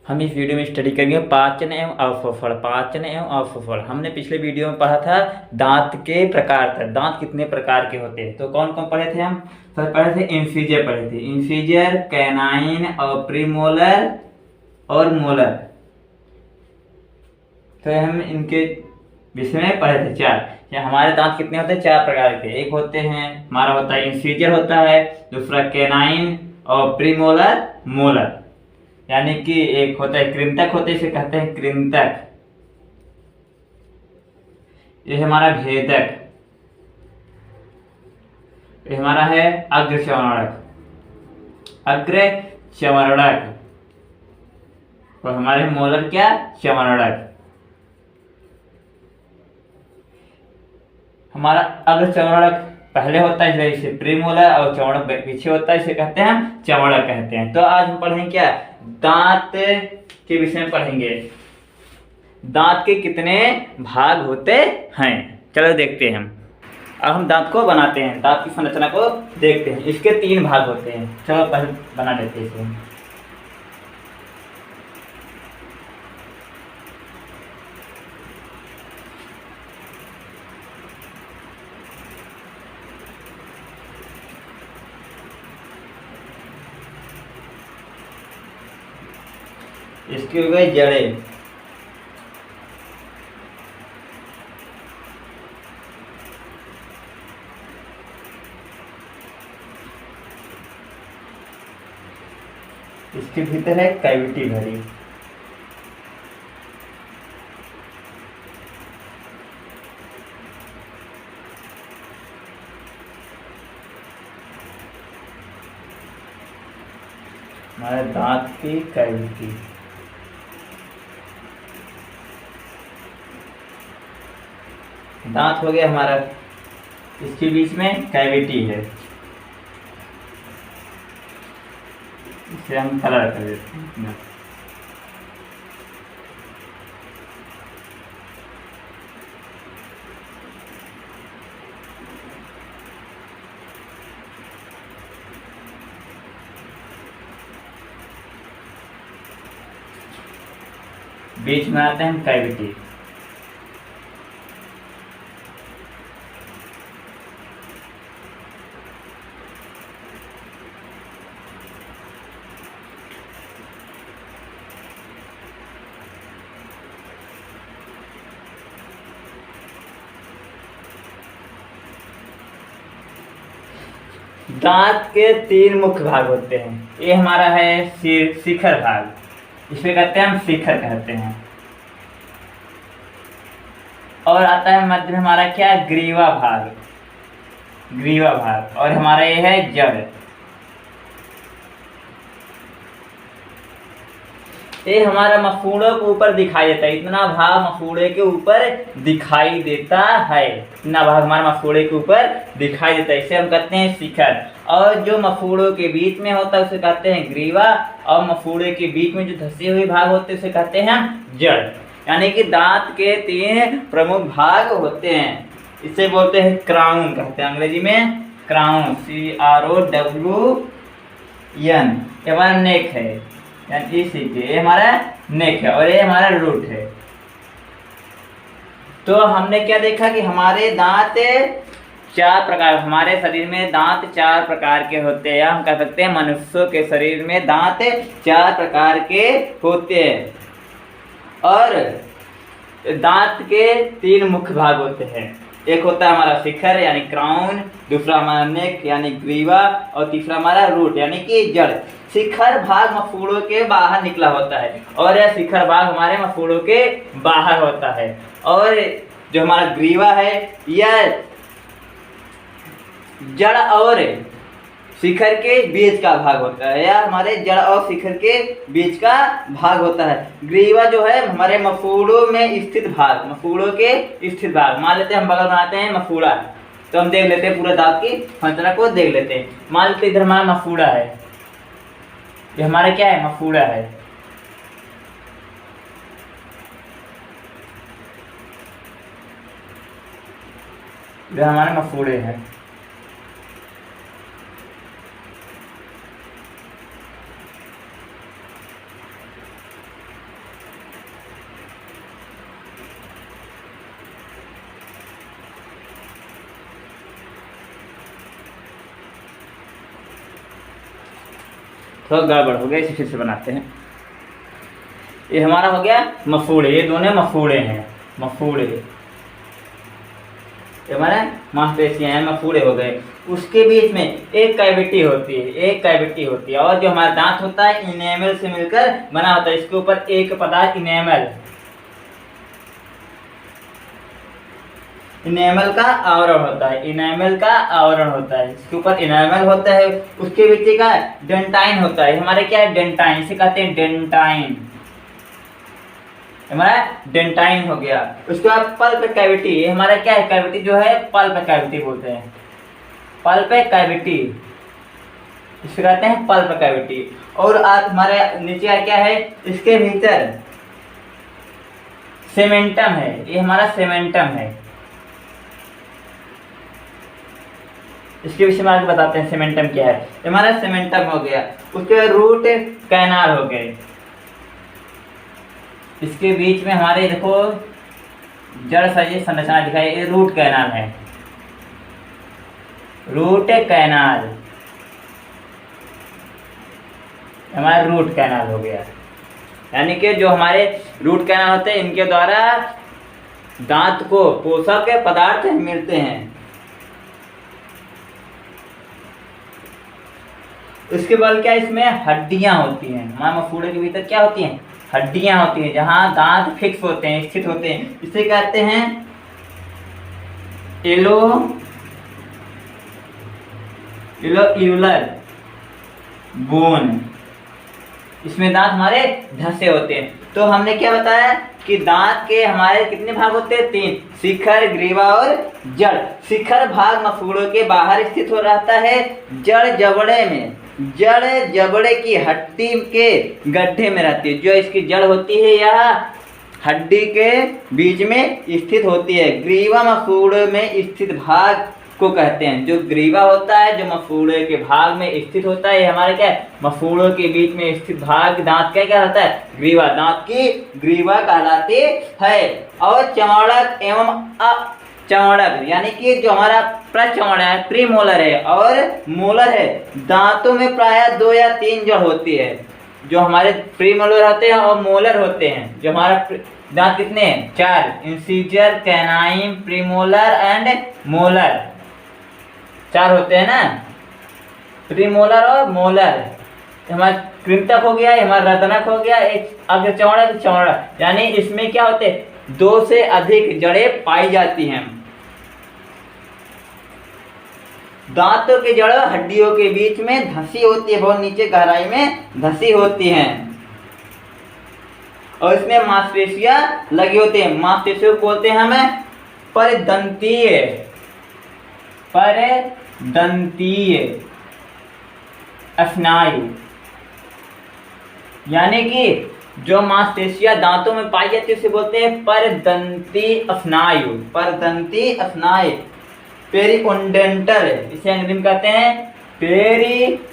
हम इस वीडियो में स्टडी करेंगे पाचन एवं अवफल। पाचन एवं अवफल हमने पिछले वीडियो में पढ़ा था दांत के प्रकार था, दांत कितने प्रकार के होते हैं। तो कौन कौन पढ़े थे हम? पहले पढ़े थे इंसीजर, पढ़े थे इंसीजर, कैनाइन और प्रीमोलर और मोलर। तो हम इनके विषय में पढ़े थे चार। या हमारे दांत कितने होते हैं? चार प्रकार के। एक होते हैं हमारा होता है इंसीजर होता है, दूसरा कैनाइन और प्रीमोलर मोलर, यानी कि एक होता है कृंतक होते हैं, इसे कहते हैं कृंतक। ये हमारा भेदक, ये हमारा है अग्रचर्वणक, अग्रचर्वणक। और हमारे मोलर क्या? चर्वणक। हमारा अग्रचर्वणक पहले होता है इसे प्रीमोलर, और चर्वणक पीछे होता है, इसे कहते हैं हम चर्वणक कहते हैं। तो आज हम पढ़ेंगे क्या? दांत के विषय में पढ़ेंगे। दांत के कितने भाग होते हैं, चलो देखते हैं हम। अब हम दांत को बनाते हैं, दांत की संरचना को देखते हैं। इसके तीन भाग होते हैं, चलो पहले बना लेते हैं इसे। इसके हो गए जड़ें, इसके भीतर है कैविटी भरी, हमारे दांत की कैविटी। दांत हो गया हमारा, इसके बीच में कैविटी है, इसे हम कलर कर देते हैं। बीच में आते हैं कैविटी। दांत के तीन मुख्य भाग होते हैं। ये हमारा है शिखर भाग, इसे कहते हैं हम शिखर कहते हैं। और आता है मध्य में हमारा क्या? ग्रीवा भाग, ग्रीवा भाग। और हमारा ये है जड़। ये हमारा मसूड़ों के ऊपर दिखाई देता है, इतना भाग मसूड़े के ऊपर दिखाई देता है, इतना भाग हमारे मसूड़े के ऊपर दिखाई देता है, इसे हम कहते हैं शिखर। और जो मसूड़ों के बीच में होता है उसे कहते हैं ग्रीवा, और मसूड़े के बीच में जो धसे हुए भाग होते हैं उसे कहते हैं हम जड़। यानी कि दांत के तीन प्रमुख भाग होते हैं, इसे बोलते हैं क्राउन कहते हैं अंग्रेजी में, क्राउन, CROWN। ये हमारा नेक है, यानी ये हमारा नेक है, और ये हमारा रूट है। तो हमने क्या देखा कि हमारे दांत चार प्रकार, हमारे शरीर में दांत चार प्रकार के होते हैं। हम कह सकते हैं मनुष्यों के शरीर में दांत चार प्रकार के होते हैं। और दांत के तीन मुख्य भाग होते हैं। एक होता है हमारा शिखर यानी क्राउन, दूसरा हमारा नेक यानी ग्रीवा, और तीसरा हमारा रूट यानी कि जड़। शिखर भाग मसूड़ों के बाहर निकला होता है, और यह शिखर भाग हमारे मसूड़ों के बाहर होता है। और जो हमारा ग्रीवा है यह जड़ और शिखर के बीच का भाग होता है, या हमारे जड़ और शिखर के बीच का भाग होता है। ग्रीवा जो है हमारे मसूड़ों में स्थित भाग, मसूड़ों के स्थित भाग। मान लेते हैं हम बगल बनाते हैं मसूड़ा, तो हम देख लेते हैं पूरे दांत की संरचना को देख लेते हैं। मान लेते इधर हमारा मसूड़ा है, ये हमारा क्या है? मसूड़ा है। जो हमारे मफूड़े हैं। थोड़ा गड़बड़ हो गया, इसे फिर से बनाते हैं। ये हमारा हो गया मफूड़े, ये दोनों मफूड़े हैं, मफूड़े ये हमारे मांसपेशियां हैं, मफूड़े हो गए। उसके बीच में एक कैविटी होती है, एक कैविटी होती है, और जो हमारा दांत होता है इनेमल से मिलकर बना होता है। इसके ऊपर एक पदार्थ इनेमल का आवरण होता है, इनेमल का आवरण होता है। इसके ऊपर इनेमल होता है, उसके नीचे का डेंटाइन होता है। हमारे क्या है, डेंटाइन, इसे कहते हैं डेंटाइन, हमारा डेंटाइन हो गया। उसके बाद पल्प कैविटी, ये हमारा क्या है, कैविटी जो है पल्प कैविटी बोलते हैं, पल्प कैविटी, इसको कहते हैं पल्प कैविटी। और आज हमारे नीचे का क्या है, इसके भीतर सेमेंटम है, ये हमारा सेमेंटम है। इसके विषय में आगे बताते हैं सेमेंटम क्या है। हमारा सेमेंटम हो गया, उसके रूट कैनाल हो गए। इसके बीच में हमारे देखो जड़ सही संरचना दिखाई, ये रूट कैनाल है, रूट कैनाल, हमारा रूट कैनाल हो गया। यानी कि जो हमारे रूट कैनाल होते हैं, इनके द्वारा दांत को पोषक पदार्थ मिलते हैं। उसके बाद क्या, इसमें हड्डियां होती हैं, हमारे मफूड़े के भीतर क्या होती हैं, हड्डियां होती हैं, जहां दांत फिक्स होते हैं, स्थित होते हैं। इसे कहते हैं इलोयूलर बोन। इसमें दांत हमारे धंसे होते हैं। तो हमने क्या बताया कि दांत के हमारे कितने भाग होते हैं, 3, शिखर, ग्रीवा और जड़। शिखर भाग मफूड़ों के बाहर स्थित हो रहता है, जड़ जबड़े में, जड़ जबड़े की हड्डी के गड्ढे में रहती है। जो इसकी जड़ होती है यह हड्डी के बीच में स्थित होती है। ग्रीवा मफूड़े में स्थित भाग को कहते हैं। जो ग्रीवा होता है, जो मफूड़े के भाग में स्थित होता है, ये हमारे क्या है, मफूड़ों के बीच में स्थित भाग दांत का क्या होता है, ग्रीवा, दांत की ग्रीवा कहलाती है। और चमड़क एवं चमड़क, यानी कि जो हमारा प्रचमड़ा है, प्रीमोलर है और मोलर है, दांतों में प्रायः 2 या 3 जड़ होती है। जो हमारे प्रीमोलर होते हैं और मोलर होते हैं। जो हमारा दांत कितने हैं, 4, incisor, canine, premolar and molar, 4 होते हैं ना, प्रीमोलर और मोलर। हमारा कृंतक हो गया, हमारा रत्नक हो गया, एक अग्र चमड़क, चमड़क, यानी इसमें क्या होते हैं, 2 से अधिक जड़ें पाई जाती हैं। दांतों की जड़ हड्डियों के बीच में धंसी होती है, बहुत नीचे गहराई में धंसी होती हैं, और इसमें मांसपेशियां लगी होती हैं। मांसपेशियों को बोलते हैं हमें परदंतीय, परदंतीय स्नायु। यानी कि जो मांसपेशियां दांतों में पाई जाती है उसे बोलते हैं परदंती स्नायु, परदंती स्नायु। पेरिओडेंटल, इसे अंग्रेजी में कहते हैं पेरिओडेंटल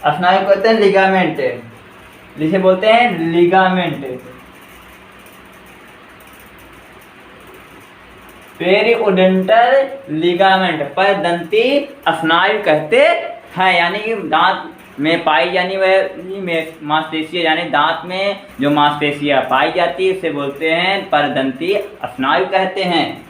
स्नायु कहते हैं लिगामेंट, जिसे बोलते हैं लिगामेंट। पेरिओडेंटल लिगामेंट परदंती स्नायु कहते हैं। यानी कि दांत में पाई जाने वाली मांसपेशियां, यानी दांत में जो मांसपेशियां पाई जाती है उसे बोलते हैं परदंती स्नायु कहते हैं।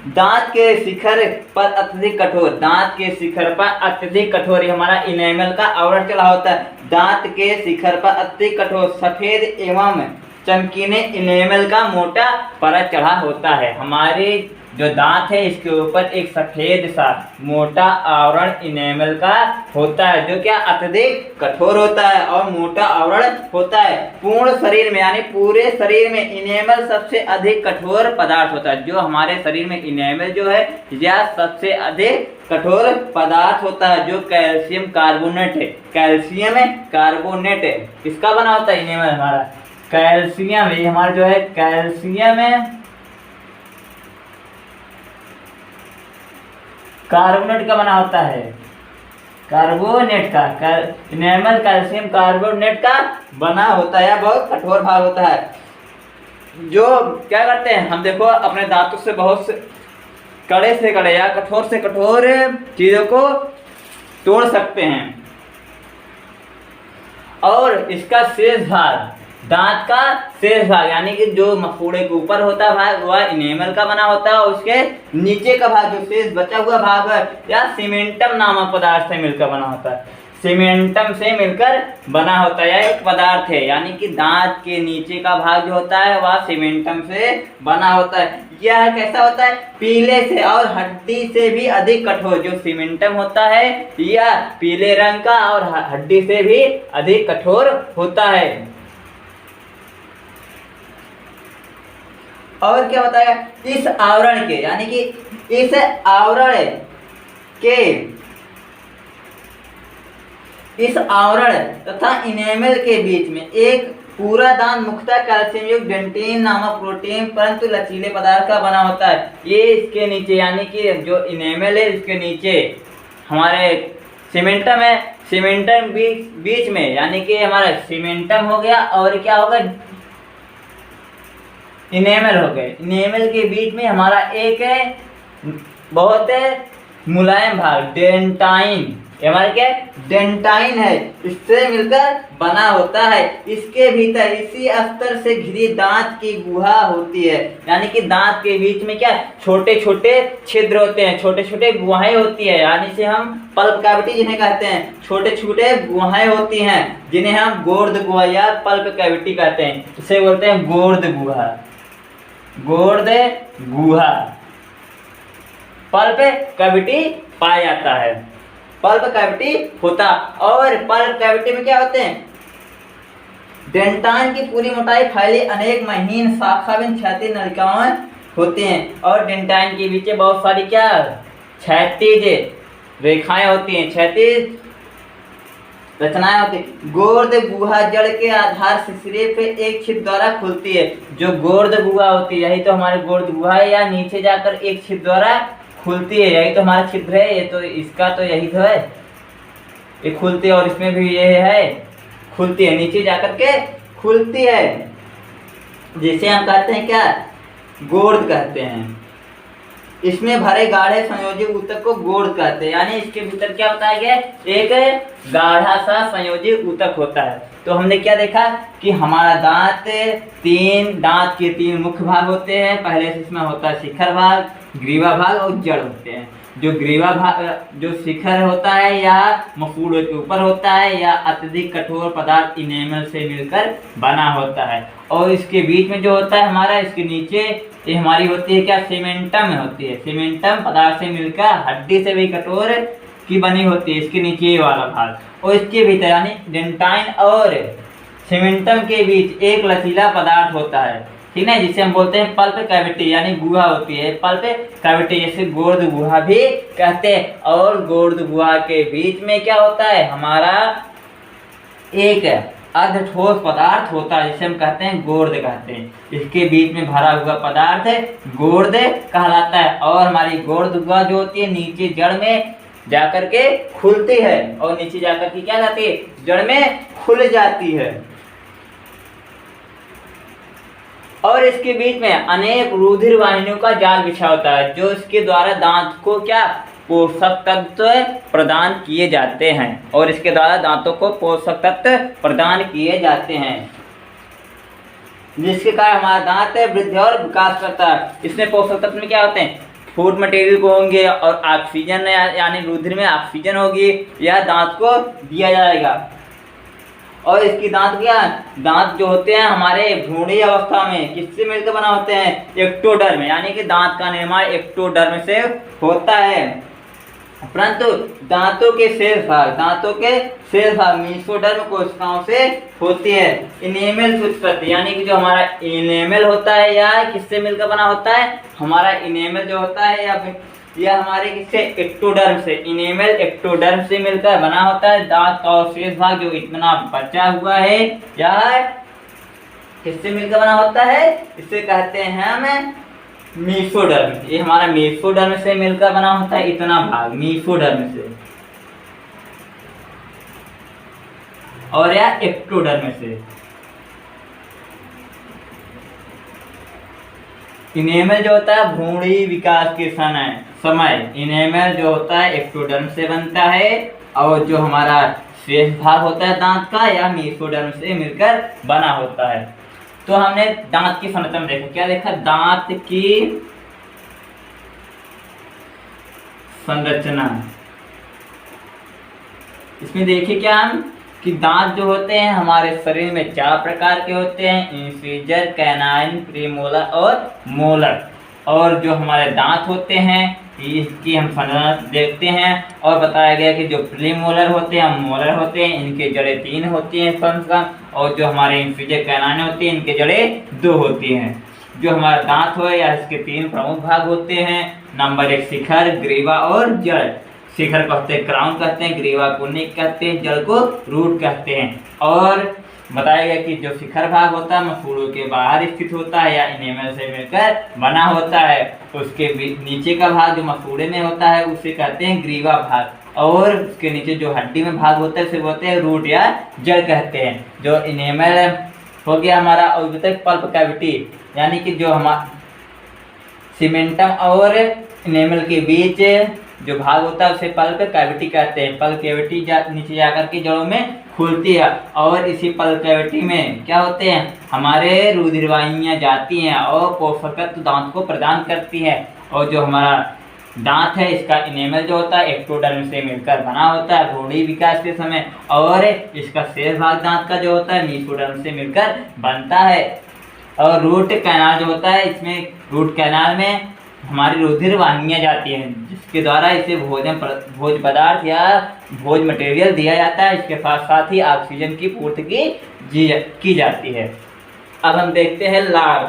दांत के शिखर पर अत्यधिक कठोर, दांत के शिखर पर अत्यधिक कठोर, ये हमारा इनेमल का आवरण चढ़ा होता है। दांत के शिखर पर अत्यधिक कठोर सफेद एवं चमकीले इनेमल का मोटा परत चढ़ा होता है। हमारे जो दांत है इसके ऊपर एक सफेद सा मोटा आवरण इनेमल का होता है, जो क्या अत्यधिक कठोर होता है और मोटा आवरण होता है। पूर्ण शरीर में, यानी पूरे शरीर में इनेमल सबसे अधिक कठोर पदार्थ होता है। जो हमारे शरीर में इनेमल जो है यह सबसे अधिक कठोर पदार्थ होता है जो कैल्शियम कार्बोनेट है। कैल्शियम कार्बोनेट है, किसका बना होता है इनेमल हमारा? कैल्शियम, ये हमारा जो है कैल्शियम कार्बोनेट का बना होता है। कार्बोनेट का इनेमल कैल्शियम कार्बोनेट का बना होता है, बहुत कठोर भाग होता है। जो क्या करते हैं हम, देखो अपने दांतों से बहुत से कड़े से कड़े या कठोर से कठोर चीजों को तोड़ सकते हैं। और इसका शेष भाग, दांत का शेष भाग यानी कि जो मसूड़े के ऊपर होता भाग वह इनेमल का बना होता है, और उसके नीचे का भाग जो शेष बचा हुआ भाग है या सीमेंटम नामक पदार्थ से मिलकर बना होता है। सीमेंटम से मिलकर बना होता है, एक पदार्थ है, यानी कि दांत के नीचे का भाग जो होता है वह सीमेंटम से बना होता है। यह कैसा होता है? पीले से और हड्डी से भी अधिक कठोर। जो सीमेंटम होता है यह पीले रंग का और हड्डी से भी अधिक कठोर होता है। और क्या बताया? इस आवरण के, यानी कि इस आवरण के, इस आवरण तथा इनेमल के बीच में एक पूरा दांत मुख्यतः कैल्शियम युक्त डेंटिन नामक प्रोटीन परंतु लचीले पदार्थ का बना होता है। ये इसके नीचे, यानी कि जो इनेमल है इसके नीचे हमारे सीमेंटम है, सीमेंटम बीच में, यानी कि हमारा सीमेंटम हो गया और क्या होगा? इनेमल हो गए। इनेमल के बीच में हमारा एक बहुत मुलायम भाग डेंटाइन, हमारे क्या डेंटाइन है, इससे मिलकर बना होता है। इसके भीतर इसी अस्तर से घिरी दांत की गुहा होती है, यानी कि दांत के बीच में क्या छोटे छोटे छिद्र होते हैं, छोटे छोटे गुहाएं होती है, यानी से हम पल्प कैविटी जिन्हें कहते हैं, छोटे छोटे गुहाएं होती हैं जिन्हें हम गोर्द गुहा या पल्प कैविटी कहते हैं। इसे बोलते हैं गोर्द गुहा, गोर्द गुहा। पल्प कैविटी पाया जाता है, पल्प कैविटी होता। और पल्प कैविटी में क्या होते हैं? डेंटाइन की पूरी मोटाई फैली अनेक महीन शाखाविहीन क्षैतिज नलिकाएं होती हैं, और डेंटाइन के बीच बहुत सारी क्या क्षैतिज रेखाएं होती हैं, क्षैतिज रचनाएं होती है। गोर्द गुहा जड़ के आधार से सिरे पे एक छिद्र द्वारा खुलती है। जो गोर्द गुहा होती है यही तो हमारे गोर्द गुहा है, या नीचे जाकर एक छिद्र द्वारा खुलती है, यही तो हमारा छिद्र है। ये तो इसका तो यही तो है, ये खुलती है, और इसमें भी ये है खुलती है, नीचे जाकर के खुलती है, जिसे हम कहते हैं क्या? गोर्द कहते हैं। इसमें भरे गाढ़े संयोजी ऊतक को गोर्द कहते हैं, यानी इसके भीतर क्या बताया गया? एक गाढ़ा सा संयोजी ऊतक होता है। तो हमने क्या देखा कि हमारा दांत दांत के तीन मुख्य भाग होते हैं। पहले से इसमें होता है शिखर भाग, ग्रीवा भाग और जड़ होते हैं। जो ग्रीवा भाग, जो शिखर होता है या मसूड़ों के ऊपर होता है या अत्यधिक कठोर पदार्थ इनेमल से मिलकर बना होता है, और इसके बीच में जो होता है हमारा, इसके नीचे ये हमारी होती है क्या? सीमेंटम होती है। सीमेंटम पदार्थ से मिलकर हड्डी से भी कठोर की बनी होती है, इसके नीचे वाला भाग। और इसके भीतर यानी डेंटाइन और सीमेंटम के बीच एक लचीला पदार्थ होता है, ठीक है, जिसे हम बोलते हैं पल्प कैविटी, यानी गुहा होती है पल्प कैविटी, जैसे गोर्द गुहा भी कहते हैं। और गोर्द गुहा के बीच में क्या होता है? हमारा एक अर्ध ठोस पदार्थ होता है, जिसे हम कहते हैं गोर्द कहते हैं। इसके बीच में भरा हुआ पदार्थ गोर्द कहलाता है। और हमारी गोर्द गुहा जो होती है नीचे जड़ में जाकर के खुलती है, और नीचे जाकर के क्या जाती है? जड़ में खुल जाती है। और इसके बीच में अनेक रुधिर वाहिनियों का जाल बिछा होता है, जो इसके द्वारा दांत को क्या पोषक तत्व प्रदान किए जाते हैं, और इसके द्वारा दांतों को पोषक तत्व प्रदान किए जाते हैं, जिसके कारण हमारा दांत वृद्धि और विकास करता है। इसमें पोषक तत्व में क्या होते हैं? फूड मटेरियल को होंगे, और ऑक्सीजन यानी रुधिर में ऑक्सीजन होगी, यह दांत को दिया जाएगा। और इसकी दांत जो होते हैं हमारे भ्रूणीय अवस्था में किससे मिलकर बना होते हैं? एक्टोडर्म, यानी कि दांत का निर्माण एक्टोडर्म से होता है। परंतु दांतों के शेष भाग मीसोडर्म कोशिकाओं से होती है। इनेमल की उत्पत्ति, यानी कि जो हमारा इनेमल होता है या किससे मिलकर बना होता है? हमारा इनेमल जो होता है या यह हमारे किससे, एक्टोडर्म से, इनेमल एक्टोडर्म से मिलकर बना होता है। दांत का शेष भाग जो इतना बचा हुआ है यह किससे मिलकर बना होता है, इसे कहते हैं हम मीसोडर्म। ये हमारा मीसोडर्म से मिलकर बना होता है इतना भाग, मीसोडर्म से, और यह एक्टोडर्म से। इनेमल जो होता है भ्रूणी विकास के समय इनेमल जो होता है एक्टोडर्म से बनता है, और जो हमारा शेष भाग होता है दांत का या मीसोडर्म से मिलकर बना होता है। तो हमने दांत की संरचना देखा, क्या देखा, दांत की संरचना। इसमें देखिए क्या हम कि दांत जो होते हैं हमारे शरीर में 4 प्रकार के होते हैं, इंसिजर, कैनाइन, प्रीमोलर और मोलर। और जो हमारे दांत होते हैं इसकी हम संरचना देखते हैं, और बताया गया कि जो प्रीमोलर होते हैं, मोलर होते हैं, इनके जड़ें 3 होती हैं कम से कम, और जो हमारे इंसिजर, कैनाइन होती हैं इनके जड़ें 2 होती हैं। जो हमारा दांत हो या इसके 3 प्रमुख भाग होते हैं। नंबर 1 शिखर, ग्रीवा और जड़। शिखर कहते हैं क्राउन कहते हैं, ग्रीवा को नेक कहते हैं, जड़ को रूट कहते हैं। और बताया गया कि जो शिखर भाग होता है मसूड़ों के बाहर स्थित होता है या इनेमल से मिलकर बना होता है। उसके नीचे का भाग जो मसूड़े में होता है उसे कहते हैं ग्रीवा भाग, और उसके नीचे जो हड्डी में भाग होता है उसे बोलते हैं रूट या जड़ कहते हैं। जो इनेमल हो गया हमारा, और पल्प कैविटी, यानी कि जो हमारा सीमेंटम और इनेमल के बीच जो भाग होता है उसे पल्प कैविटी कहते हैं। पल्प कैविटी नीचे जाकर के जड़ों में खुलती है, और इसी पल्प कैविटी में क्या होते हैं, हमारे रुधिरवाहिनियां जाती हैं और पोषक तत्व दांत को प्रदान करती है। और जो हमारा दांत है इसका इनेमल जो होता है एक्टोडर्म से मिलकर बना होता है भ्रूणी विकास के समय, और इसका शेष भाग दांत का जो होता है मीसोडर्म से मिलकर बनता है। और रूट कैनाल जो होता है, इसमें रूट कैनाल में हमारी रुधिर वाहिनियां जाती हैं, जिसके द्वारा इसे भोज पदार्थ या भोज मटेरियल दिया जाता है। इसके साथ साथ ही ऑक्सीजन की पूर्ति की जाती है। अब हम देखते हैं लार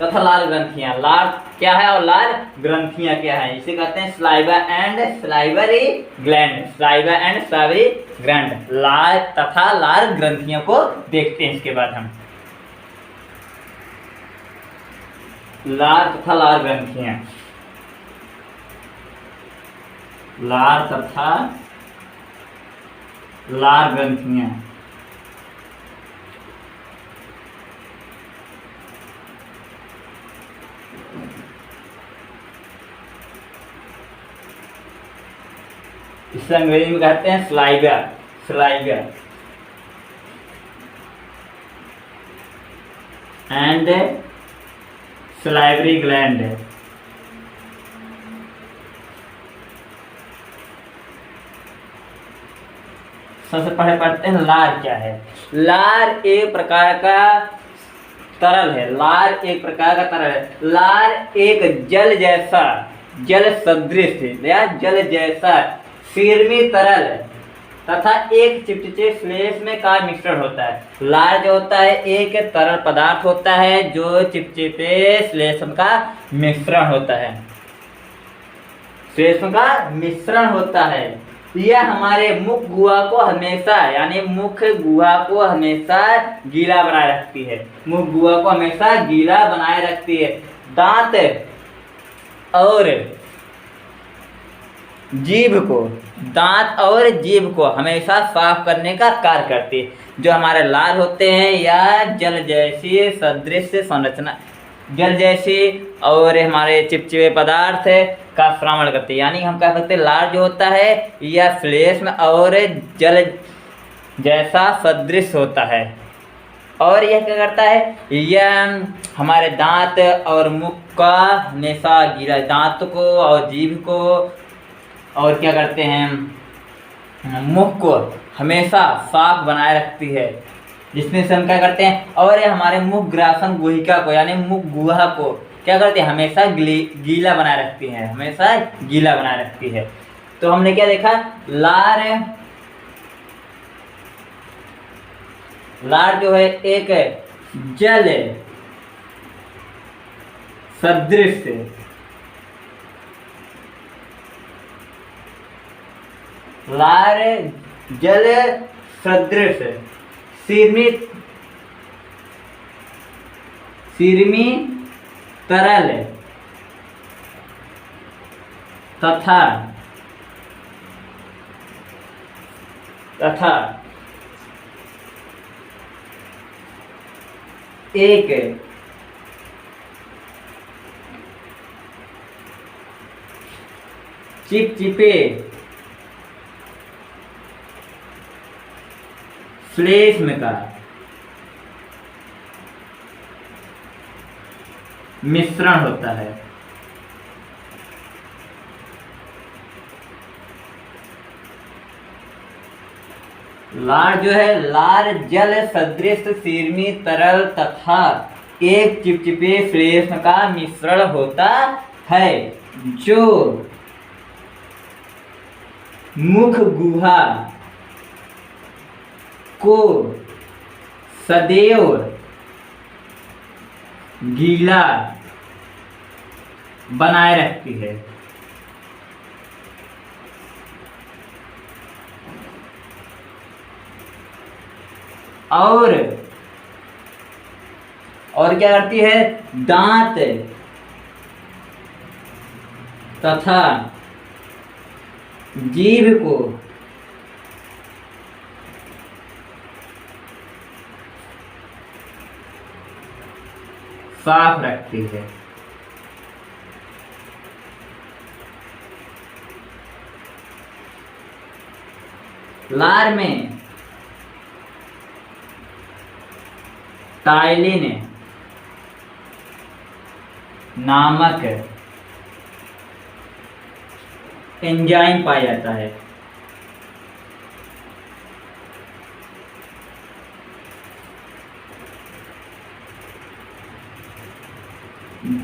तथा लार ग्रंथियां। लार क्या है और लार ग्रंथियां क्या है, इसे कहते हैं saliva and salivary gland. Saliva and salivary gland, लार तथा लार ग्रंथियों को देखते हैं। इसके बाद हम लार तथा लार ग्रंथियां, लार तथा लार ग्रंथियां। इसे अंग्रेजी में कहते हैं saliva, saliva and salivary gland. सबसे पहले पढ़ते हैं लार क्या है। लार एक प्रकार का तरल है, लार एक प्रकार का तरल है। लार एक जल जैसा, जल सदृश या जल जैसा शीर्मी तरल तथा एक चिपचिपे श्लेष्म का मिश्रण होता है। लार जो होता है एक तरल पदार्थ होता है जो चिपचिपे श्लेष्म का मिश्रण होता है, श्लेष्म का मिश्रण होता है। यह हमारे मुख गुहा को हमेशा, यानी मुख गुहा को हमेशा गीला बनाए रखती है, मुख गुहा को हमेशा गीला बनाए रखती है। दांत और जीभ को, दांत और जीभ को हमेशा साफ करने का कार्य करती है। जो हमारे लार होते हैं या जल जैसी सदृश संरचना, जल जैसी और हमारे चिपचिपे पदार्थ का श्रावण करती है। यानी हम कह सकते हैं लार जो होता है यह श्लेष्म और जल जैसा सदृश होता है। और यह क्या करता है, यह हमारे दांत और मुख का हमेशा गीला, दांत को और जीभ को और क्या करते हैं मुख को हमेशा साफ बनाए रखती है, जिसमें से हम क्या करते हैं, और ये हमारे मुख ग्रासन गुहिका को यानी मुख गुहा को क्या करते हैं, हमेशा गीला बनाए रखती है, हमेशा गीला बनाए रखती है। तो हमने क्या देखा, लार, लार जो है एक जल सदृश लार जल सदृश सिरमी तरल तथा एक चिपचिपे श्लेष्म का मिश्रण होता है। लार जो है, लार जल सदृश सिरमी तरल तथा एक चिपचिपे श्लेष्म का मिश्रण होता है जो मुख गुहा को सदैव गीला बनाए रखती है। और क्या करती है? दांत तथा जीभ को साफ रखती है। लार में टाइलिन नामक एंजाइम पाया जाता है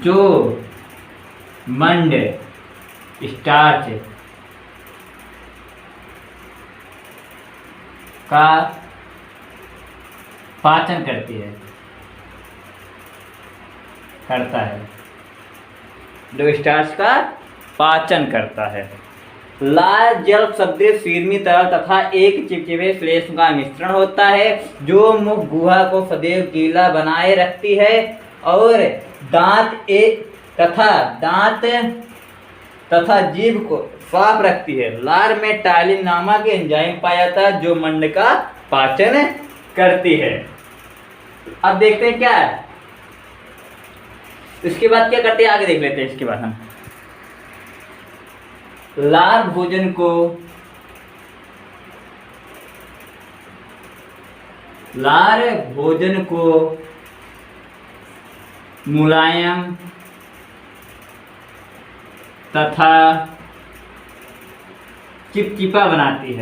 जो मंड स्टार्च का पाचन करता है, जो स्टार्च का पाचन करता है। लार जल सदृश सिरमी तरल तथा एक चिपचिपे श्लेष्म का मिश्रण होता है जो मुख गुहा को सदैव गीला बनाए रखती है और दांत तथा जीभ को साफ रखती है। लार में टाइलिन नामक एंजाइम पाया जाता है जो मंड का पाचन करती है। अब देखते हैं क्या है, इसके बाद क्या करते हैं आगे देख लेते हैं। इसके बाद हम लार भोजन को मुलायम तथा चिपचिपा बनाती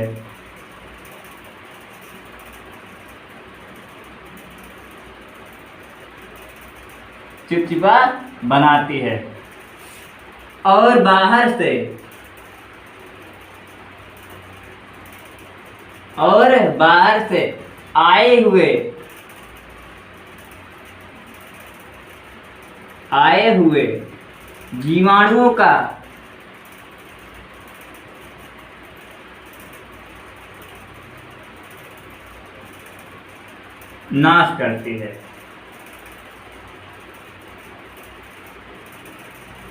है। और बाहर से आए हुए जीवाणुओं का नाश करती है।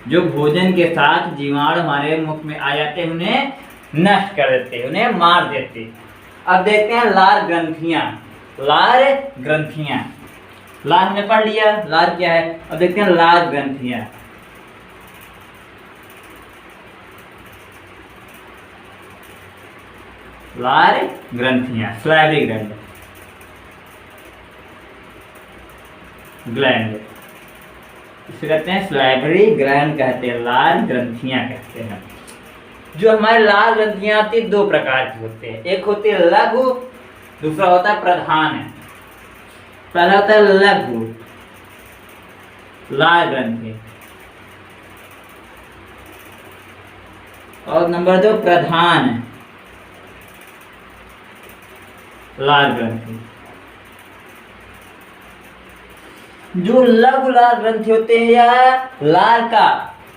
जो भोजन के साथ जीवाणु हमारे मुख में आ जाते हैं उन्हें नष्ट कर देते हैं, उन्हें मार देते हैं। अब देखते हैं लार ग्रंथियां। लार हमने पढ़ लिया, लार क्या है। अब देखते हैं लार ग्रंथियां। लार ग्रंथियां स्लाइवरी ग्लैंड, इसे कहते हैं स्लाइवरी ग्लैंड कहते हैं, लार ग्रंथियां कहते हैं। जो हमारे लार ग्रंथियां आती है दो प्रकार की होते हैं, एक होती है लघु, दूसरा होता है प्रधान। पहला होता है लघु लार ग्रंथि और नंबर 2 प्रधान लार ग्रंथि। जो लघु लार ग्रंथि होते हैं या लार का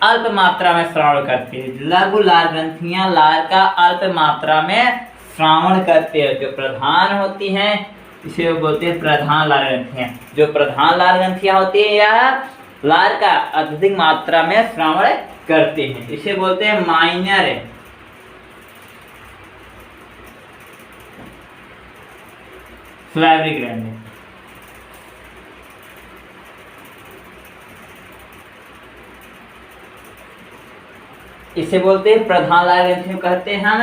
अल्प मात्रा में श्रावण करती है। लघु लार ग्रंथियां लार का अल्प मात्रा में श्रावण करते हैं। जो प्रधान होती हैं इसे वो बोलते हैं प्रधान लार ग्रंथियां। जो प्रधान लार ग्रंथियां होती है यह लार का अत्यधिक मात्रा में श्रावण करते हैं, इसे बोलते हैं माइनर सलाइवरी ग्लैंड। इसे बोलते हैं प्रधान लार ग्रंथियों, कहते हैं हम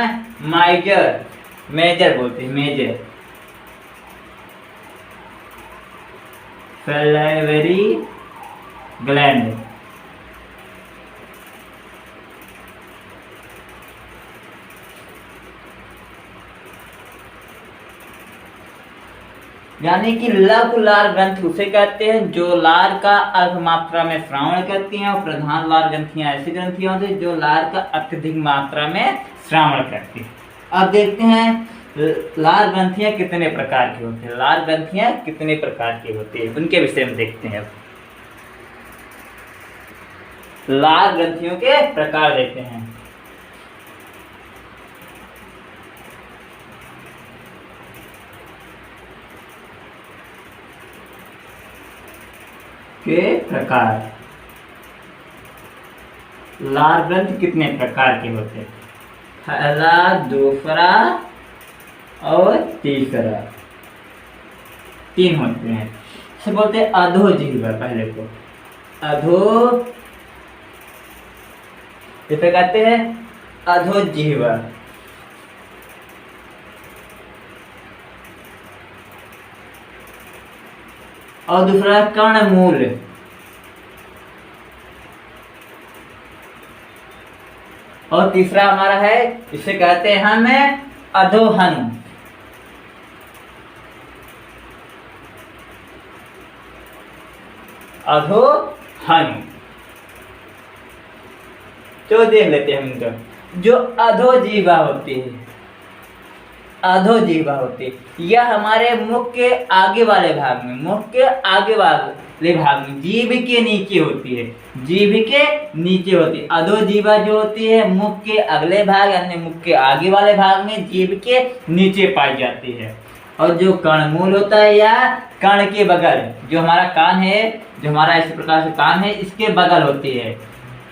मेजर बोलते हैं, मेजर सलाइवरी ग्लैंड। यानी कि लघु लार ग्रंथि उसे कहते हैं जो लार का अल्प मात्रा में श्रावण करती हैं, और प्रधान लार ग्रंथियां ऐसी ग्रंथियां होती हैं जो लार का अत्यधिक मात्रा में श्रावण करती हैं। अब देखते हैं लार ग्रंथियां कितने प्रकार की होती हैं। लार ग्रंथियां कितने प्रकार की होती है उनके विषय में देखते हैं। लार ग्रंथियों के प्रकार देखते हैं। के प्रकार, लार ग्रंथ कितने प्रकार के होते हैं? पहला, दूसरा और तीसरा, तीन होते हैं। इसे बोलते हैं अधोजीवा। पहले को अधो, इसे कहते हैं अधोजीवा। और दूसरा कर्णमूल, और तीसरा हमारा है, इसे कहते हैं हम अधोहनु। अधोहनु तो देख लेते हैं हम। तो जो अधोजीवा होती है, अधोजीवा होती है, यह हमारे मुख के आगे वाले भाग में, मुख के आगे वाले भाग में, जीभ के नीचे होती है, जीभ के नीचे होती है। अधोजीवा जो होती है मुख के अगले भाग यानी मुख के आगे वाले भाग में, जीभ के नीचे पाई जाती है। और जो कर्णमूल होता है या कर्ण के बगल, जो हमारा कान है, जो हमारा इस प्रकार से कान है, इसके बगल होती है,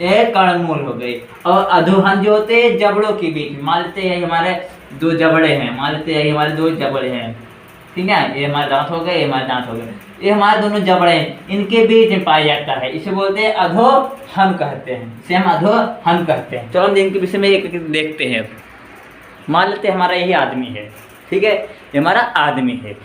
ये कर्णमूल हो गई। और अधोहन जो होते हैं जबड़ों के बीच, मान लेते हैं हमारे दो जबड़े हैं, मान लेते हैं हमारे दो जबड़े हैं, ठीक है, ये हमारे दांत हो गए, ये हमारे दांत हो गए, ये हमारे दोनों जबड़े हैं, इनके बीच में पाया जाता है, इसे बोलते हैं अधोहन कहते हैं, इसे हम अधोहन कहते हैं। चलो हम इनके विषय में एक देखते हैं। मान लेते हैं हमारा यही आदमी है, ठीक है, ये हमारा आदमी है।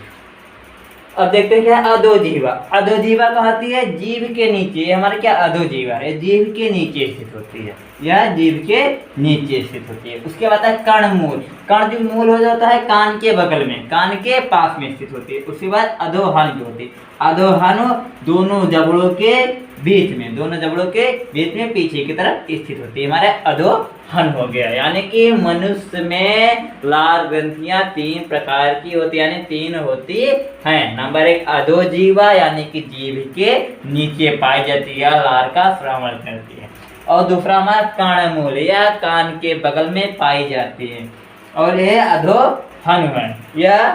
अब देखते हैं क्या है अधोजीवा। अधोजीवा कहती है जीभ के नीचे, ये हमारा क्या अधोजीवा है, जीभ के नीचे स्थित होती है, यह जीभ के नीचे स्थित होती है। उसके बाद है कर्णमूल। कर्ण जो मूल हो जाता है कान के बगल में, कान के पास में स्थित होती है। उसके बाद अधोहन जो होती है, अधोहन दोनों जबड़ों के बीच में, दोनों जबड़ों के बीच में पीछे की तरफ स्थित होती है, हमारा अधोहन हो गया। यानी कि मनुष्य में लार ग्रंथियां तीन प्रकार की होती है, यानी तीन होती हैं। नंबर एक अधोजीवा यानी कि जीभ के नीचे पाई जाती है, लार का श्रावण करती है। और दूसरा हमारा कर्णमूल, या कान के बगल में पाई जाती है। और यह अधोहन है, यह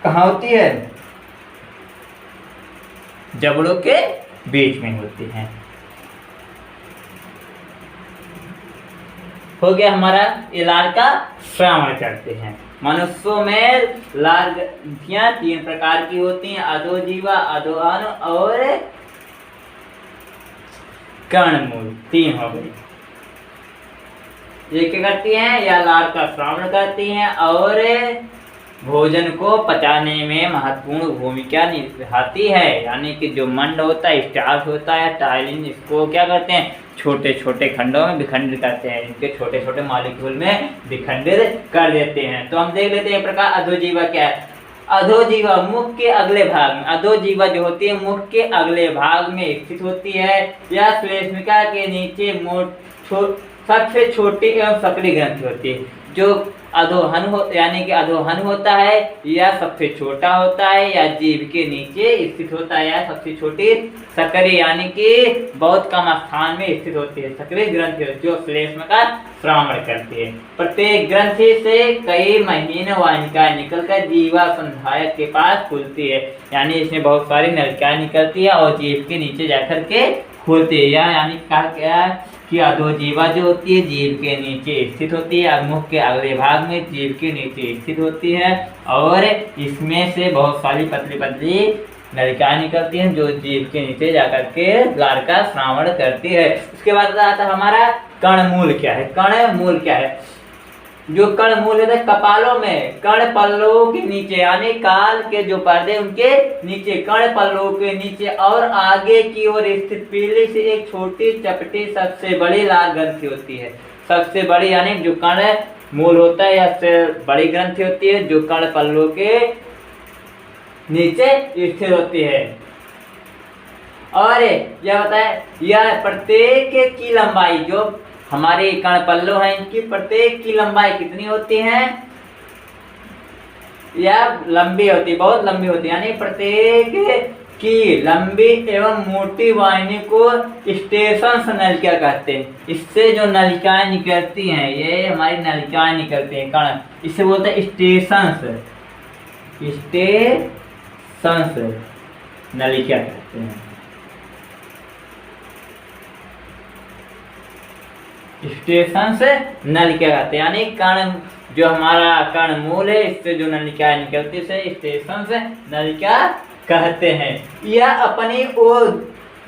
कहाँ होती है, जबड़ों के बीच में होती है। हो गया हमारा ये लार का श्रावण करते हैं। मनुष्यों में लार ग्रंथियां तीन प्रकार की होती हैं, अधोजीवा, अधोहन और कर्णमूल, तीन हो गई। ये क्या करती हैं, या लार का श्रावण करती हैं और भोजन को पचाने में महत्वपूर्ण भूमिका निभाती है। यानी कि जो मंड होता है, स्टार्च होता है, टाइलिन, इसको क्या करते हैं, छोटे छोटे खंडों में विखंडित करते हैं, इनके छोटे छोटे मॉलिक्यूल में विखंडित कर देते हैं। तो हम देख लेते हैं प्रकार अधोजीवा क्या है। अधोजीवा मुख के अगले भाग में, अधोजीवा जो होती है मुख के अगले भाग में स्थित होती है, या श्लेष्मिका के नीचे सबसे छोटी एवं सकरी ग्रंथि होती है। जो अधोहन हो यानी कि अधोहन होता है, या सबसे छोटा होता है, या जीभ के नीचे स्थित होता है, या सबसे छोटी सक्रिय यानी कि बहुत कम स्थान में स्थित होती है सक्रिय ग्रंथि जो श्लेष्म का श्रावण करती है। प्रत्येक ग्रंथि से कई महीने वाहिकाएं निकलकर जीवा संधायक के पास खुलती है, यानी इसमें बहुत सारी नलिकाएं निकलती है और जीभ के नीचे जाकर के खुलती है। यानी कहा गया कि अधोजीवा जो होती है जीभ के नीचे स्थित होती है, मुख के अगले भाग में जीभ के नीचे स्थित होती है, और इसमें से बहुत सारी पतली पतली नलिकाएं निकलती हैं जो जीभ के नीचे जाकर के लार का श्रावण करती है। उसके बाद आता है हमारा कर्णमूल क्या है। कर्णमूल क्या है? जो कर्णमूल है कपालों में कर्ण पल्लवों के नीचे यानी काल के जो पर्दे उनके नीचे कर्ण पल्लवों के नीचे और आगे की ओर स्थित पीली से एक छोटी चपटी सबसे बड़ी लाल ग्रंथि होती है। सबसे बड़ी यानी जो कर्ण मूल होता है या बड़ी ग्रंथि होती है जो कर्ण पल्लवों के नीचे स्थित होती है। और यह बताए यह प्रत्येक की लंबाई जो हमारे कर्ण पल्लव है इनकी प्रत्येक की लंबाई कितनी होती है? यह लंबी होती है, बहुत लंबी होती है, यानी प्रत्येक की लंबी एवं मोटी वाहिनी को स्टेशन नलिका कहते हैं। इससे जो नलिकाएं निकलती हैं ये हमारी नलिकाएं निकलती हैं कर्ण, इसे बोलते हैं स्टेशन नलिका कहते हैं। स्टेशन से नलिका कहते हैं, यानी कर्ण जो हमारा कर्ण मूल है इससे जो नलिका निकलती है स्टेशन से नलिका कहते हैं। यह अपनी ओर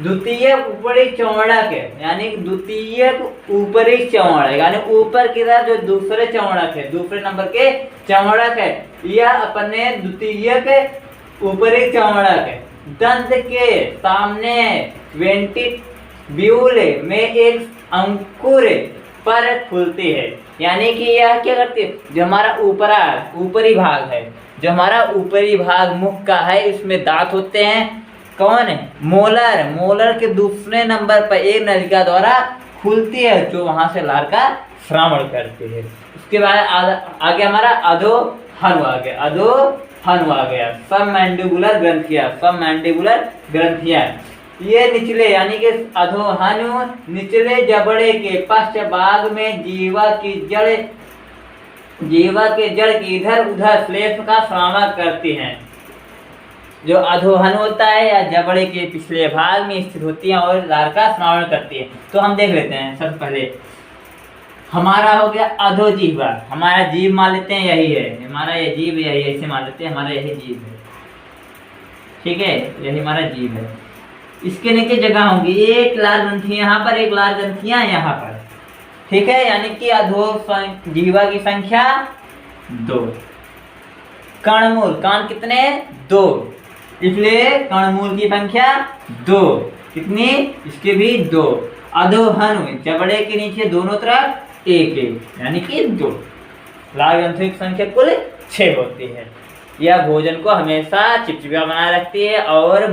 द्वितीय ऊपरी चौड़क है, यानी द्वितीय ऊपरी चौड़क यानी ऊपर की तरफ जो दूसरे चौड़क है दूसरे नंबर के चौड़क है, यह अपने द्वितीय के ऊपरी चौड़क है दंत के सामने वेंटिब्यूल में एक अंकुर पर खुलती है। यानी कि यह क्या करती है? जो हमारा ऊपरी भाग है जो हमारा ऊपरी भाग मुख का है इसमें दांत होते हैं। कौन है? मोलर के दूसरे नंबर पर एक नलिका द्वारा खुलती है जो वहां से लार का श्रावण करती है। उसके बाद आगे हमारा अधोहनु आ गया। सब मैंडिबुलर ग्रंथियां ये निचले यानी कि अधोहनु निचले जबड़े के पश्च भाग में जीवा के जड़ की इधर उधर श्लेष्म का श्रावण करती हैं। जो अधोहन होता है या जबड़े के पिछले भाग में स्थित होती है और लार का श्रावण करती है। तो हम देख लेते हैं। सबसे पहले हमारा हो गया अधोजीवा, हमारा जीव मान लेते हैं यही है, हमारा ये जीव यही ऐसे मान लेते हैं, हमारा यही जीव है, ठीक है, यही हमारा जीव है। इसके नीचे जगह होंगी एक लाल ग्रंथि यहाँ पर, एक लाल ग्रंथियां यहाँ पर, ठीक है, यानी कि अधो जीवा की संख्या 2। कर्णमूल कान कितने? 2, इसलिए कर्णमूल की संख्या 2। कितनी? इसके भी 2। अधोहनु जबड़े के नीचे दोनों तरफ 1 यानी कि 2। लाल ग्रंथियों की संख्या कुल 6 होती है। यह भोजन को हमेशा चिपचिपा बनाए रखती है और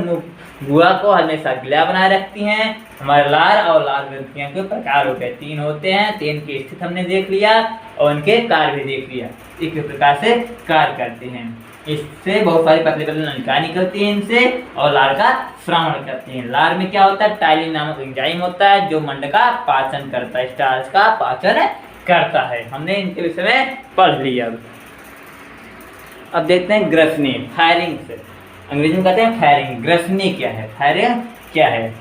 गुहा को हमेशा गिला बनाए रखती हैं। हमारे लार और लाल ग्रंथियों के प्रकार हो गए 3 होते हैं। 3 की स्थिति हमने देख लिया और उनके कार्य भी देख लिया, इस प्रकार से कार्य करते हैं। इससे बहुत सारी पतली पतली नलिकाएं निकलती हैं इनसे और लार का श्रावण करती हैं। लार में क्या होता है? टाइलिन नामक एंजाइम होता है जो मंड का पाचन करता है, स्टार्च का पाचन करता है। हमने इनके विषय में पढ़ लिया। अब देखते हैं ग्रसनी, फायरिंग से अंग्रेजी में कहते हैं फायरिंग। ग्रसनी क्या है? फायरिंग क्या है?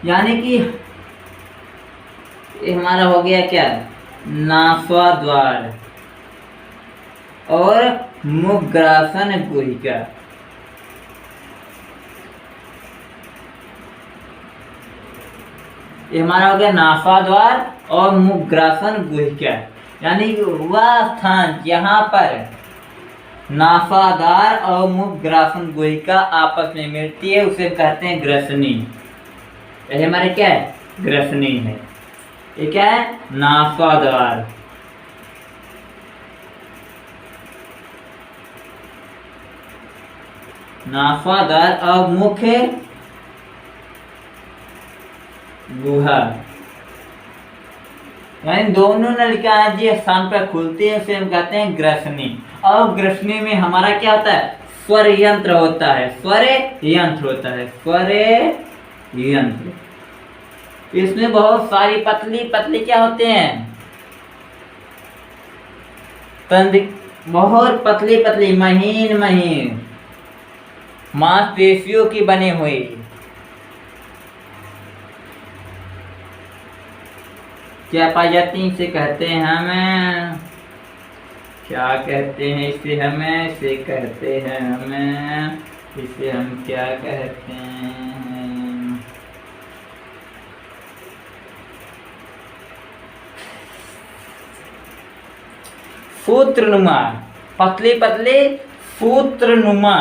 यानी कि ये हमारा हो गया क्या? नासाद्वार और मुखग्रासन गुहिका। ये हमारा हो गया नासाद्वार और मुखग्रासन गुहिका, यानी वह स्थान यहाँ पर नासादार और मुखग्रासन गुहिका आपस में मिलती है उसे कहते हैं ग्रसनी। ये हमारे क्या है? ग्रसनी है। ये क्या है? नासादार और मुख्य गुहा यानी दोनों नलिकाएं जिस स्थान पर खुलती है उसे हम कहते हैं ग्रसनी। और ग्रसनी में हमारा क्या होता है, स्वर यंत्र होता है, स्वर यंत्र होता है, स्वर यंत्र। इसमें बहुत सारी पतली पतली क्या होते हैं, बहुत पतली पतली महीन महीन मांसपेशियों की बनी हुई क्या पाई जाती है, इसे कहते हैं हमें, क्या कहते हैं इसे, हमें इसे कहते हैं हमें, इसे हम क्या कहते हैं, सूत्रनुमा, पतली पतली सूत्रनुमा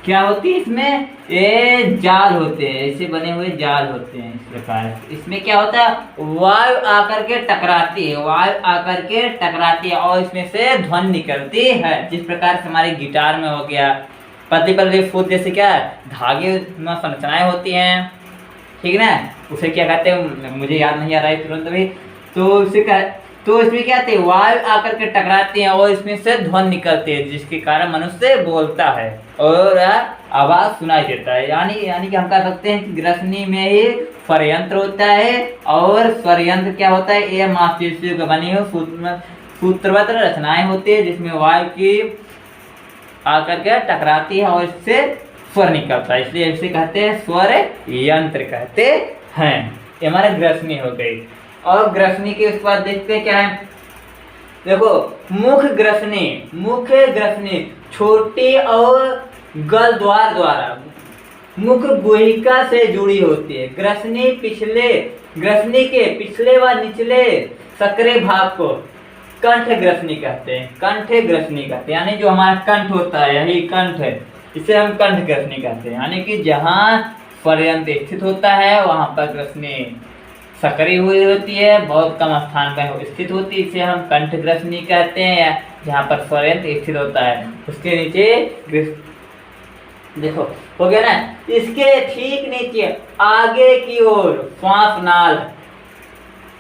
क्या होती है, इसमें ये जाल होते हैं, ऐसे बने हुए जाल होते हैं इस प्रकार। इसमें क्या होता है, वायु आकर के टकराती है, वायु आकर के टकराती है और इसमें से ध्वनि निकलती है। जिस प्रकार से हमारे गिटार में हो गया पतली पतली फूट, जैसे क्या धागे में संरचनाएं होती हैं, ठीक ना, उसे क्या कहते हैं मुझे याद नहीं आ रहा है तुरंत अभी। तो उसे तो इसमें क्या होती है, वायु आकर के टकराती है और इसमें से ध्वनि निकलती है, जिसके कारण मनुष्य बोलता है और आवाज सुनाई देता है। यानी कि हम कह सकते हैं कि ग्रसनी में ही स्वरयंत्र होता है। और स्वरयंत्र क्या होता है, ये मांसपेशियों का बनी हुई सूत्रबद्ध रचनाएं होती है, जिसमें वायु की आकर के टकराती है और इससे स्वर निकलता है, इसलिए इसे कहते हैं स्वर यंत्र कहते हैं। ये हमारे ग्रसनी हो गई। और ग्रसनी के उसके बाद देखते हैं क्या है, देखो मुख्य ग्रसनी छोटी और गल द्वार द्वारा मुख्य गुहिका से जुड़ी होती है। ग्रसनी के पिछले व निचले सक्रिय भाग को कंठ ग्रसनी कहते हैं, कंठ ग्रसनी कहते हैं। यानी जो हमारा कंठ होता है, यही कंठ है, इसे हम कंठ ग्रसनी कहते हैं। यानी कि जहाँ स्वरयंत्र स्थित होता है वहां पर ग्रसनी सक्रिय हुई होती है, बहुत कम स्थान पर स्थित होती है, इसे हम कंठ ग्रसनी कहते हैं। जहाँ पर स्वरयंत्र स्थित होता है उसके नीचे देखो हो गया ना, इसके ठीक नीचे आगे की ओर श्वास नाल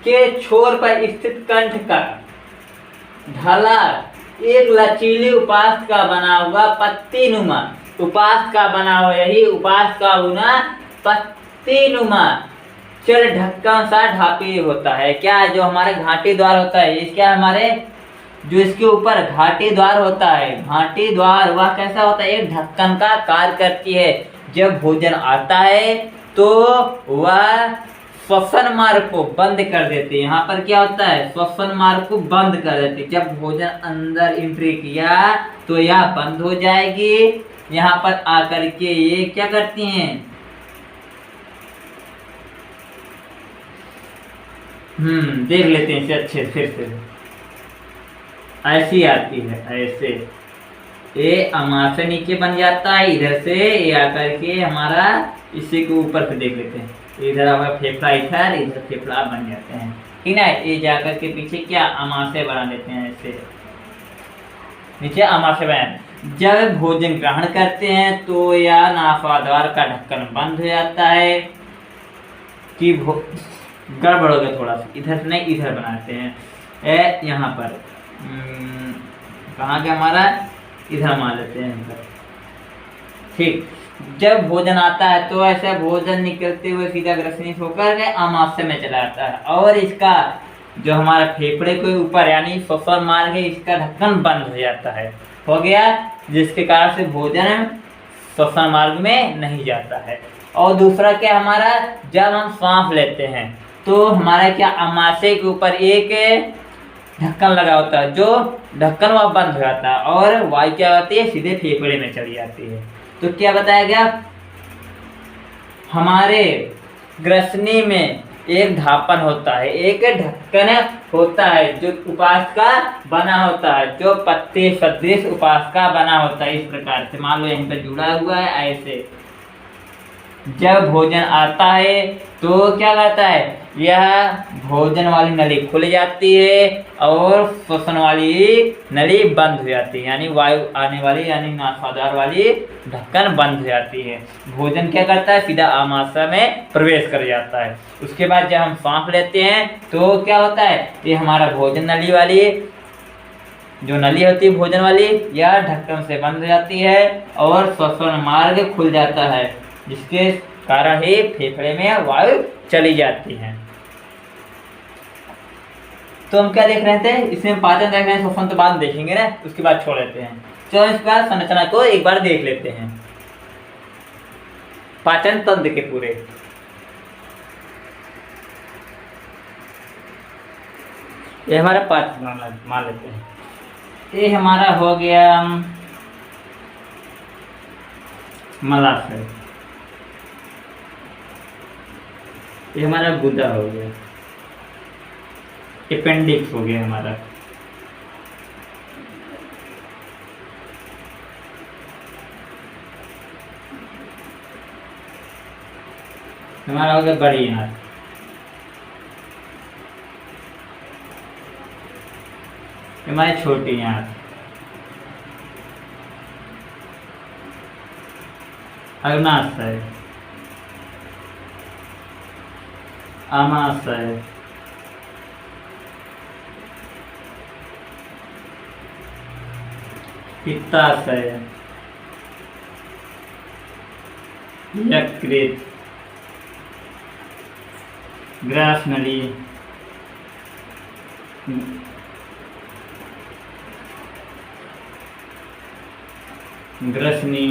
के छोर पर स्थित कंठ का ढाला एक लचीली उपास का बना हुआ पत्तीनुमा, उपास का बना हुआ, यही उपास का बुना पत्तीनुमा चल ढक्कन सा ढापी होता है। क्या जो हमारे घाटी द्वार होता है, इस क्या हमारे जो इसके ऊपर घाटी द्वार होता है, घाटी द्वार वह कैसा होता है, एक ढक्कन का कार्य करती है। जब भोजन आता है तो वह श्वसन मार्ग को बंद कर देती है। यहाँ पर क्या होता है, श्वसन मार्ग को बंद कर देती है। जब भोजन अंदर एंट्री किया तो यह बंद हो जाएगी। यहाँ पर आकर के ये क्या करती हैं, देख लेते हैं इसे अच्छे फिर से। ऐसी आती है, ऐसे ये अमा से नीचे बन जाता है, इधर से ये आकर के हमारा इसी के ऊपर से देख लेते हैं, इधर हमारा फेफड़ा इधर फेफड़ा बन जाते हैं, ठीक ना। ये जाकर के पीछे क्या अमाशय बना देते हैं, ऐसे नीचे अमाशय बना। जब भोजन ग्रहण करते हैं तो यह नासाद्वार का ढक्कन बंद हो जाता है। कि गड़बड़ हो गया थोड़ा सा, इधर से नहीं इधर बनाते हैं, यहाँ पर कहाँ के हमारा इधर मान लेते हैं, ठीक। जब भोजन आता है तो ऐसा भोजन निकलते हुए सीधा ग्रसनी होकर आमाशय में चला जाता है और इसका जो हमारा फेफड़े के ऊपर यानी श्वसन मार्ग है, इसका ढक्कन बंद हो जाता है, हो गया, जिसके कारण से भोजन श्वसन मार्ग में नहीं जाता है। और दूसरा क्या हमारा, जब हम सांस लेते हैं तो हमारा क्या आमाशय के ऊपर एक ढक्कन लगा होता है, जो ढक्कन वह बंद हो जाता है और वायु क्या होती है सीधे फेफड़े में चली जाती है। तो क्या बताया गया, हमारे ग्रसनी में एक धापन होता है, एक ढक्कन होता है जो उपास का बना होता है, जो पत्ते सदृश उपास का बना होता है। इस प्रकार से मान लो यहीं पर जुड़ा हुआ है, ऐसे जब भोजन आता है तो क्या कहता है, यह भोजन वाली नली खुल जाती है और श्वसन वाली नली बंद हो जाती है, यानी वायु आने वाली यानी नासादार वाली ढक्कन बंद हो जाती है। भोजन क्या करता है, सीधा आमाशय में प्रवेश कर जाता है। उसके बाद जब हम सांस लेते हैं तो क्या होता है, ये हमारा भोजन नली वाली जो नली होती है भोजन वाली, यह ढक्कन से बंद हो जाती है और श्वसन मार्ग खुल जाता है, जिसके कारण ही फेफड़े में वायु चली जाती है। तो हम क्या देख रहे थे, इसमें पाचन देख रहे हैं, श्वसन तो बाद में देखेंगे ना, उसके बाद छोड़ देते हैं। तो इसका संरचना को एक बार देख लेते हैं, पाचन तंत्र के पूरे। ये हमारा पाचन मान लेते हैं, ये हमारा हो गया मलाशय, ये हमारा गुदा हो गया, अपेंडिक्स हो गया हमारा, हमारा हो गया बड़ी आंत, हमारी छोटी आंत, अग्नाशय, आमाशय, पित्ताशय, यकृत, ग्रासनली, ग्रसनी,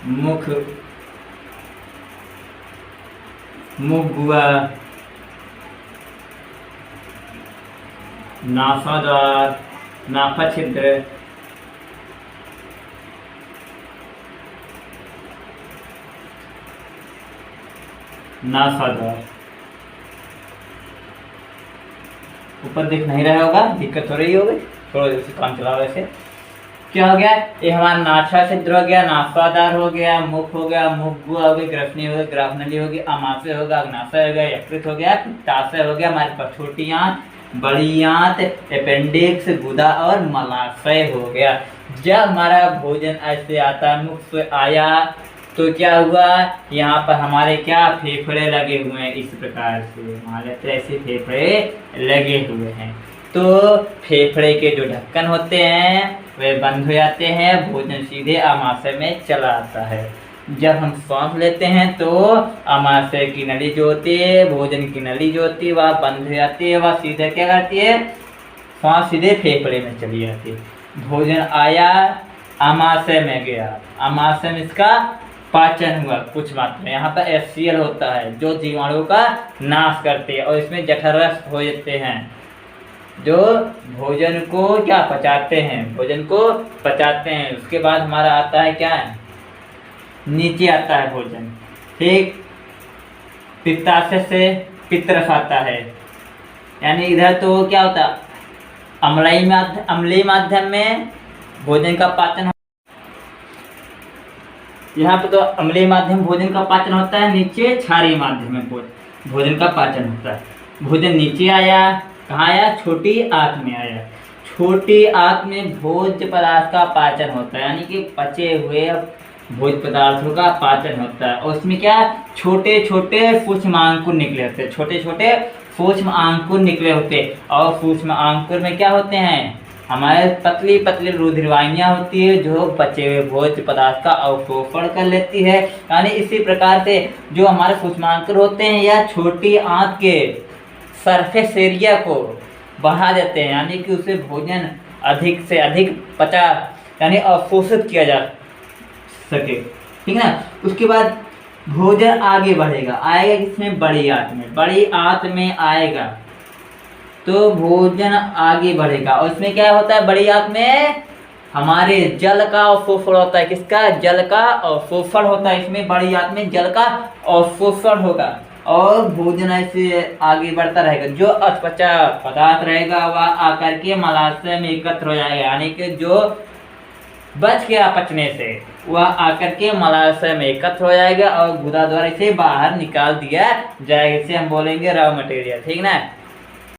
मुख, मुखगुआ, नासाद्वार, नासा छिद्र, नासाद्वार। ऊपर दिख नहीं रहा होगा, दिक्कत हो रही होगी, थोड़ा देर से काम चलाओ। वैसे क्या हो गया, ये हमारा नासा छिद्र हो गया, नासादार हो गया, मुख हो गया, मुखगुआ हो गया, ग्रसनी हो गया, ग्रासनली हो गया, आमाशय हो गया, अग्नाशय हो गया, यकृत हो गया, पित्ताशय हो गया, हमारे पास छोटी आंत, बड़ी आंत, अपेंडिक्स, गुदा और मलाशय हो गया। जब हमारा भोजन ऐसे आता है, मुख से आया तो क्या हुआ, यहाँ पर हमारे क्या फेफड़े लगे हुए हैं, इस प्रकार से हमारे तो ऐसे फेफड़े लगे हुए हैं। तो फेफड़े के जो ढक्कन होते हैं वे बंद हो जाते हैं, भोजन सीधे आमाशय में चला आता है। जब हम सांस लेते हैं तो आमाशय की नली जो होती है, भोजन की नली जो होती है वह बंद हो जाती है, वह सीधे क्या करती है, सांस सीधे फेफड़े में चली जाती है। भोजन आया, आमाशय में गया, आमाशय में इसका पाचन हुआ कुछ मात्रा में, यहाँ पर HCl होता है जो जीवाणु का नाश करते हैं और इसमें जठररस हो जाते हैं जो भोजन को क्या पचाते हैं, भोजन को पचाते हैं। उसके बाद हमारा आता है क्या है, नीचे आता है भोजन, ठीक, पित्ताशय से पित्त रस आता है, यानी इधर तो क्या होता है, अम्लीय माध्यम में भोजन का पाचन, यहाँ पे तो अम्लीय माध्यम भोजन का पाचन होता है, नीचे क्षारीय माध्यम में भोजन का पाचन होता है। भोजन नीचे आया, कहाँ आया, छोटी आंत में आया, छोटी आंत में भोज्य पदार्थ का पाचन होता है, यानी कि पचे हुए भोज्य पदार्थों का पाचन होता है। और उसमें क्या, छोटे छोटे सूक्ष्म अंकुर निकले होते हैं, छोटे छोटे सूक्ष्म अंकुर निकले होते हैं, और सूक्ष्म अंकुर में क्या होते हैं, हमारे पतली पतली रुधिरवाहिनियां होती है जो बचे हुए भोज्य पदार्थ का अवशोषण कर लेती है। यानी इसी प्रकार से जो हमारे सूक्ष्मांकुर होते हैं या छोटी आंत के सरफेस एरिया को बढ़ा देते हैं, यानी कि उसे भोजन अधिक से अधिक पचा यानी अवशोषित किया जा सके, ठीक है ना। उसके बाद भोजन आगे बढ़ेगा, आएगा किसमें, बड़ी आंत में, बड़ी आंत में आएगा तो भोजन आगे बढ़ेगा। और इसमें क्या होता है, बड़ी आंत में हमारे जल का अवशोषण होता है, किसका, जल का अवशोषण होता है, इसमें बड़ी आंत में जल का अवशोषण होगा और भोजन ऐसे आगे बढ़ता रहेगा। जो अपचा पदार्थ रहेगा वह आकर के मलाशय में एकत्र हो जाएगा, यानी कि जो बच गया पचने से, वह आकर के मलाशय में एकत्र हो जाएगा और गुदा द्वारा इसे बाहर निकाल दिया जाएगा। इसे हम बोलेंगे रॉ मटेरियल, ठीक ना।